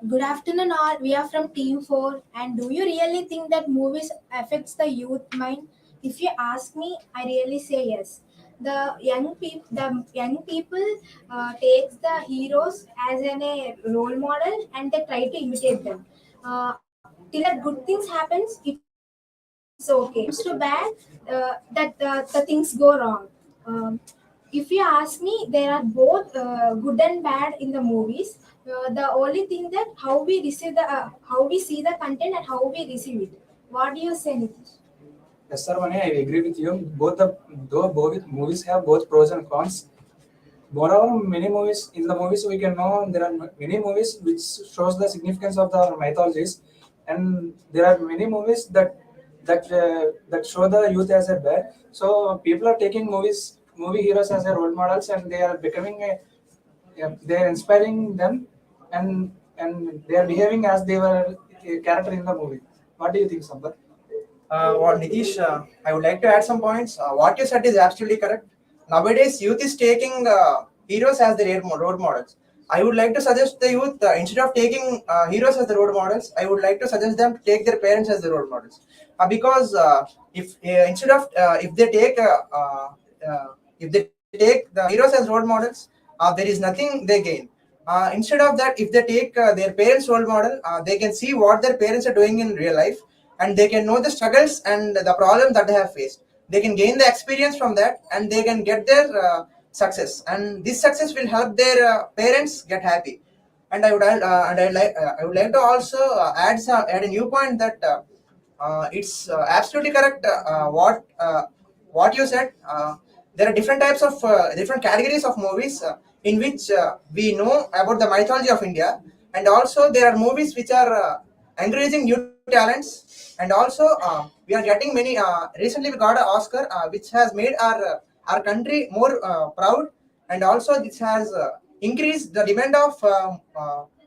Good afternoon, all. We are from Team 4. And do you really think that movies affects the youth mind? If you ask me, I really say yes. The young people takes the heroes as a role model and they try to imitate them. Till that good things happens, it's okay. Comes to bad, the things go wrong. Um, if you ask me, there are both good and bad in the movies. The only thing that how we see the content and how we receive it. What do you say, Nitish? Yes, sir, Vani, I agree with you. Both movies have both pros and cons. Moreover, many movies in the movies we can know there are many movies which shows the significance of the mythologies, and there are many movies that show the youth as a bad. So people are taking movie heroes as a role models, and they are becoming they are inspiring them, and they are behaving as they were a character in the movie. What do you think, Sampath? What Nitish, I would like to add some points. What you said is absolutely correct. Nowadays, youth is taking heroes as their role models. I would like to suggest the youth, instead of taking heroes as the role models, I would like to suggest them to take their parents as the role models. Because if instead of if they take the heroes as role models, there is nothing they gain. Instead of that, if they take their parents role model, they can see what their parents are doing in real life, and they can know the struggles and the problems that they have faced. They can gain the experience from that, and they can get their success, and this success will help their parents get happy. And I would like to also add a new point that it's absolutely correct what you said. There are different types of different categories of movies in which we know about the mythology of India, and also there are movies which are encouraging new talents, and also we are getting many. Recently, we got an Oscar, which has made our country more proud, and also this has increased the demand of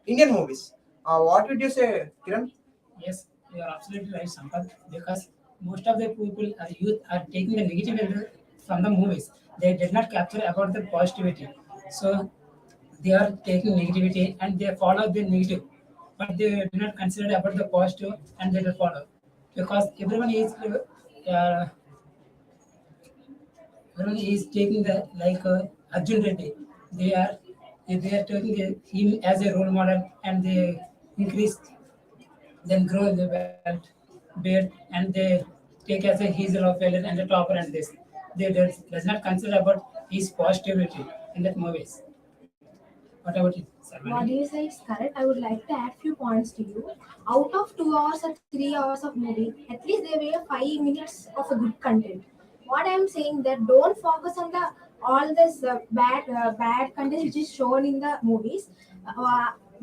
Indian movies. What would you say, Kiran? Yes, you are absolutely right, Sampath. Because most of the people, youth, are taking the negative from the movies. They did not capture about the positivity. So they are taking negativity and they follow the negative, but they do not consider about the positive and they will follow. Because uh, everyone is taking the like Arjun Reddy. They are they are taking him as a role model and they increase then grow the belt beard and they take as a he's a love failure and the topper and this. They does not consider about his positivity in that movies. What about it, What Sarvani? do you say is correct? I would like to add few points to you. Out of 2 hours or 3 hours of movie, at least there were 5 minutes of a good content. What I'm saying that don't focus on the all this bad content which is shown in the movies.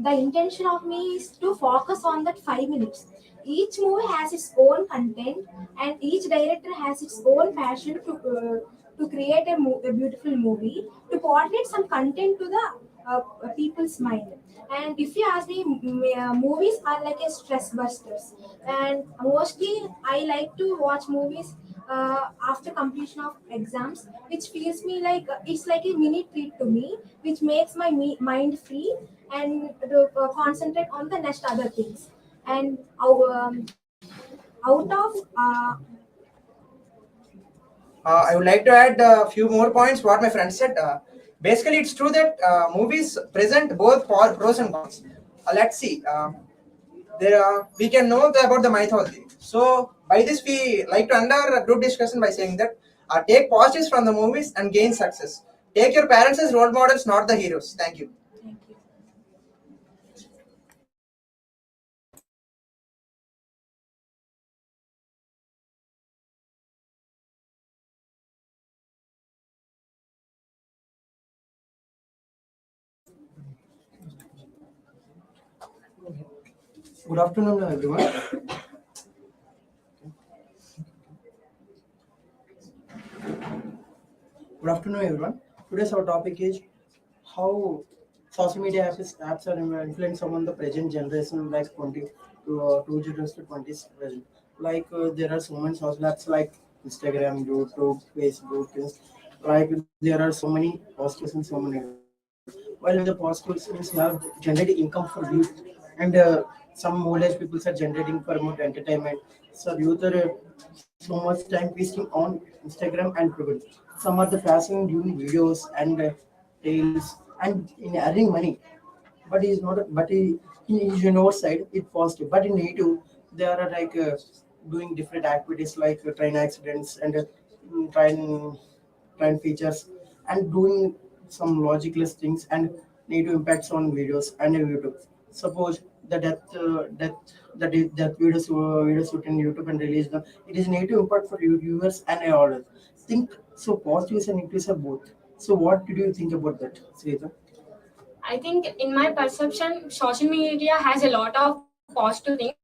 The intention of me is to focus on that 5 minutes. Each movie has its own content, and each director has its own passion to create a beautiful movie to portray some content to the people's mind. And if you ask me, movies are like a stress busters, and mostly I like to watch movies after completion of exams, which feels me like it's like a mini treat to me, which makes my mind free and to concentrate on the next other things. And out of I would like to add a few more points what my friend said. Basically, it's true that movies present both pros and cons. Let's see. We can know about the mythology. So by this, we like to end our group discussion by saying that take positives from the movies and gain success. Take your parents as role models, not the heroes. Thank you. thank you. Good afternoon, everyone. Good afternoon, everyone. Today's our topic is how social media apps are influencing on the present generation, like 20 to 20s to 20s present. Like there are so many social apps like Instagram, YouTube, Facebook, Like there are so many positives and so many negatives. While in the positives means you have generating income for youth, and some old age people are generating for more entertainment. So youth are so much time wasting on Instagram and Twitter. Some are the fashion doing videos and tales and in earning money, but he's not. But in our side it's positive. But in native, they are like doing different activities like train accidents and train features and doing some logicless things and negative impacts on videos and YouTube. Suppose the death videos shoot in YouTube and release them. It is negative impact for viewers and all. Think so. Positives and negatives are both. So what did you think about that, Srita? I think, in my perception, social media has a lot of positive things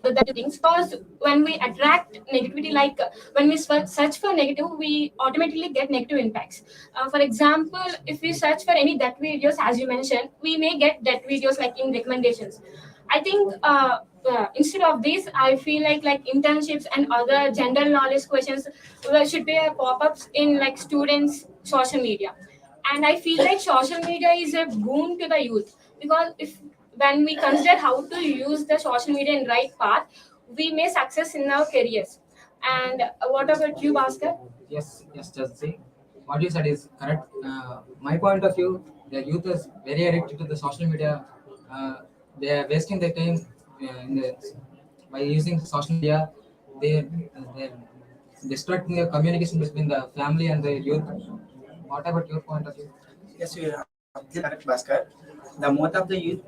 other than negative things, because when we attract negativity, like when we search for negative, we automatically get negative impacts. For example, if we search for any death videos, as you mentioned, we may get death videos like in recommendations. I think instead of this, I feel like internships and other general knowledge questions should be pop-ups in like students' social media. And I feel like social media is a boon to the youth, because if when we consider how to use the social media in right path, we may success in our careers. And what about you, Bhaskar? Yes, yes, just see. What you said is correct. My point of view, the youth is very addicted to the social media. Uh, they are wasting their time in the, by using social media. They're distracting the communication between the family and the youth. What about your point of view? Yes, you are absolutely correct, Bhaskar. The most of the youth,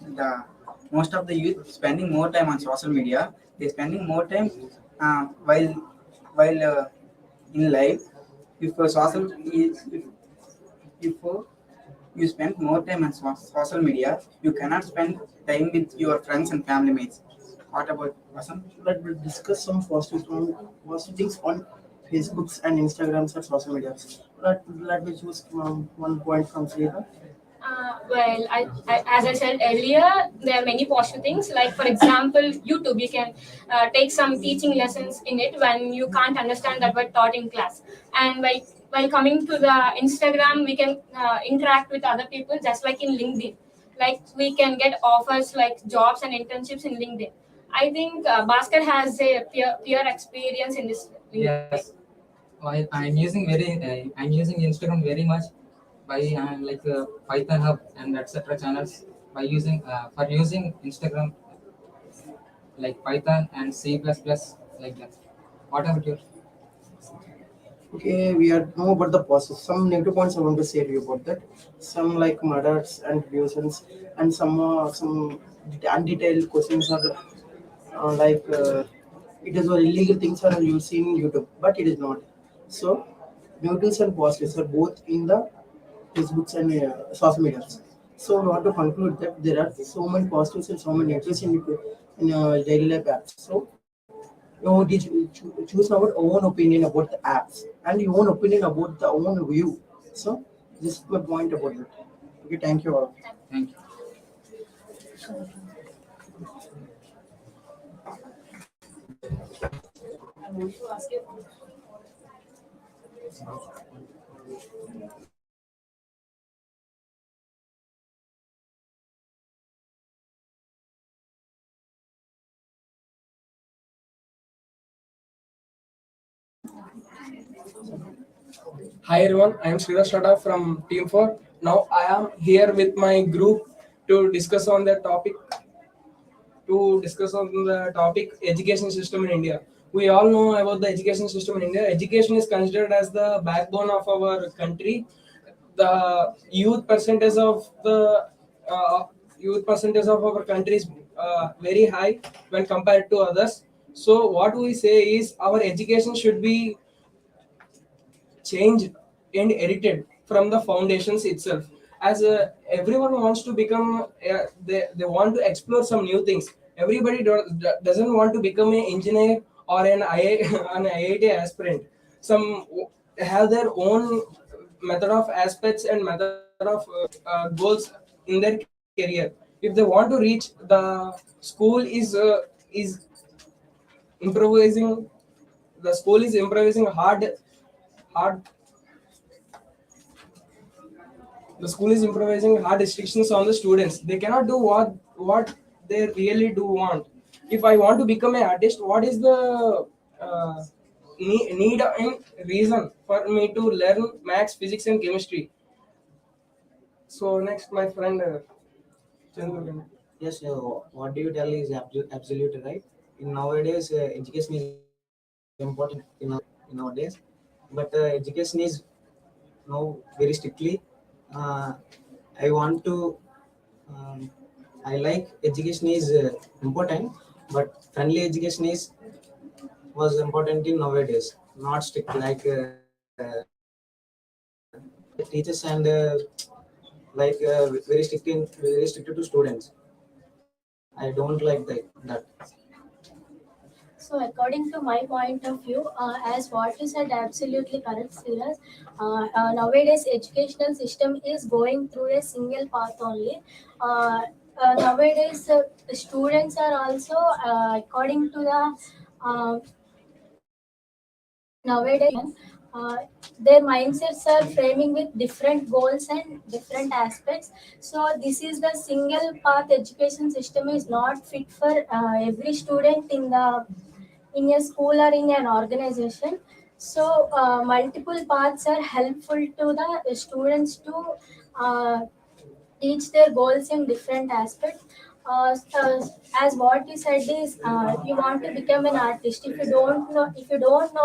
the most of the youth spending more time on social media. They're spending more time while in life. If if you spend more time on social media, you cannot spend time with your friends and family mates. What about Vasant? Let me discuss some positive things on Facebooks and Instagrams and social media. Let me choose one point from Srita. As I said earlier, there are many positive things. Like for example, YouTube, you can take some teaching lessons in it when you can't understand that were taught in class. And while coming to the Instagram, we can interact with other people, just like in LinkedIn. Like we can get offers like jobs and internships in LinkedIn. I think Bhaskar has a peer experience in this LinkedIn. Yes, I'm using Instagram very much by Python Hub and etc. channels by using Instagram like Python and C++ like that. What about your? Okay, we are know about the process. Some negative points I want to say to you about that. Some like murders and abusions, and some undetailed questions are it is all illegal things are using YouTube, but it is not. So negatives and positives are both in the Facebooks and social media. So I want to conclude that there are so many positives and so many negatives in daily life apps. So you did choose our own opinion about the apps and your own opinion about the own view. So this is my point about it. Okay, thank you all. Thank you. Hi everyone, I am Sridhar Shada from Team 4. Now I am here with my group to discuss on the topic education system in India. We all know about the education system in India. Education is considered as the backbone of our country. The uh, youth percentage of our country is very high when compared to others. So what we say is our education should be changed and edited from the foundations itself, as everyone wants to become they want to explore some new things. Everybody doesn't want to become an engineer or an IIT aspirant. Some have their own method of aspects and method of goals in their career. If they want to reach, the school is improvising the school is improvising hard. The school is improvising hard restrictions on the students. They cannot do what they really do want. If I want to become an artist, what is the need and reason for me to learn maths, physics, and chemistry? So next, my friend Chandru. Yes, what do you tell is absolutely right. In nowadays, education is important in nowadays, but education is now very strictly. Uh, I want to. Um, I like education is important, but friendly education is was important in nowadays. Not strict like teachers and very strict to students. I don't like that. So, according to my point of view, as what you said, absolutely correct, Silas. Nowadays, educational system is going through a single path only. Nowadays, students are also, according to the nowadays, uh, their mindsets are framing with different goals and different aspects. So, this is the single path education system is not fit for every student in a school or in an organization. So multiple paths are helpful to the students to uh, reach their goals in different aspects. As what you said is, you want to become an artist. If you don't know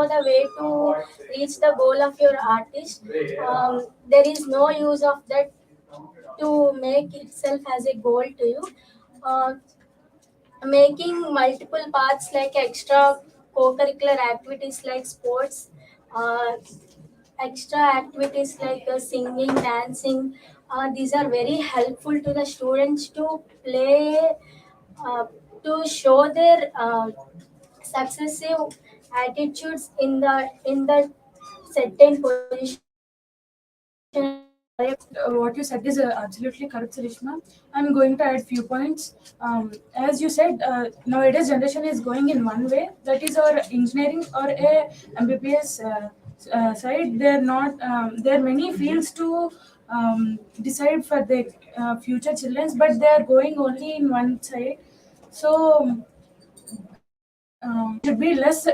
the way to reach the goal of your artist, there is no use of that to make itself as a goal to you. Uh, Making multiple paths like extra co-curricular activities like sports, uh, extra activities like singing, dancing, these are very helpful to the students to play, uh, to show their successive attitudes in the certain position. What you said is absolutely correct, Sarishma. I'm going to add few points. As you said, nowadays generation is going in one way, that is our engineering or a MBBS side. They're not. There are many fields to decide for their future children, but they are going only in one side. So should be less.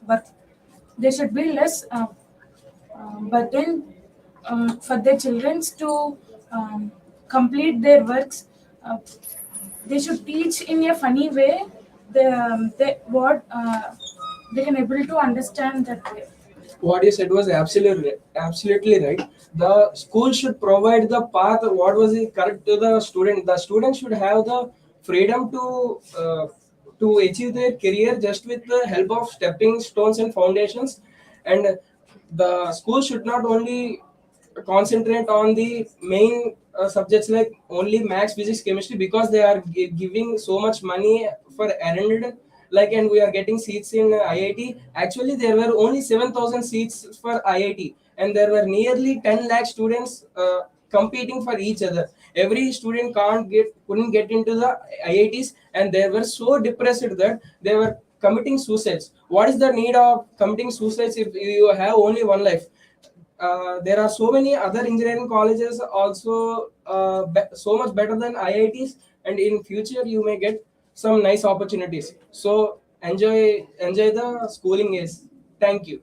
But there should be less. But then for their children to complete their works, uh, they should teach in a funny way. What they can able to understand that way. What you said was absolutely right. The school should provide the path. What was it correct to the student? The student should have the freedom to achieve their career just with the help of stepping stones and foundations. And the school should not only concentrate on the main subjects like only maths, physics, chemistry, because they are giving so much money for errand, like, and we are getting seats in IIT. Actually there were only 7,000 seats for IIT, and there were nearly 10 lakh students competing for each other. Every student couldn't get into the IITs, and they were so depressed that they were committing suicides. What is the need of committing suicides if you have only one life? There are so many other engineering colleges also so much better than IITs, and in future you may get some nice opportunities. So enjoy the schooling years. Thank you.